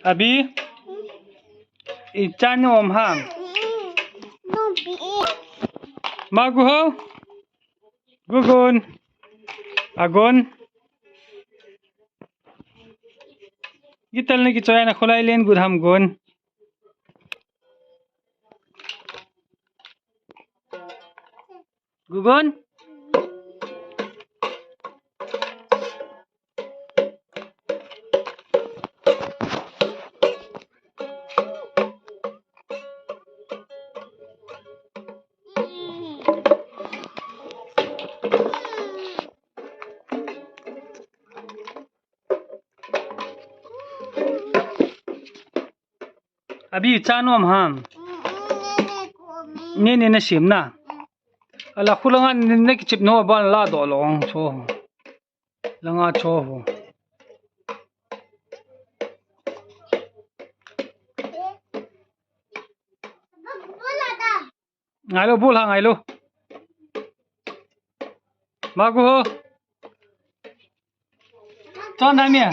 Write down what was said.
Abi, ikan om ham. Magu ho, gugun, agon. Gital na kicoy na kulay len gudham gon. Gugun. Abi ikan om ham. Nene na sim na. Ala kulangan na kichep no ban la do long cho. Langa cho ho. Ngailo bul ha ngailo. Magu ho. Chon dai mia.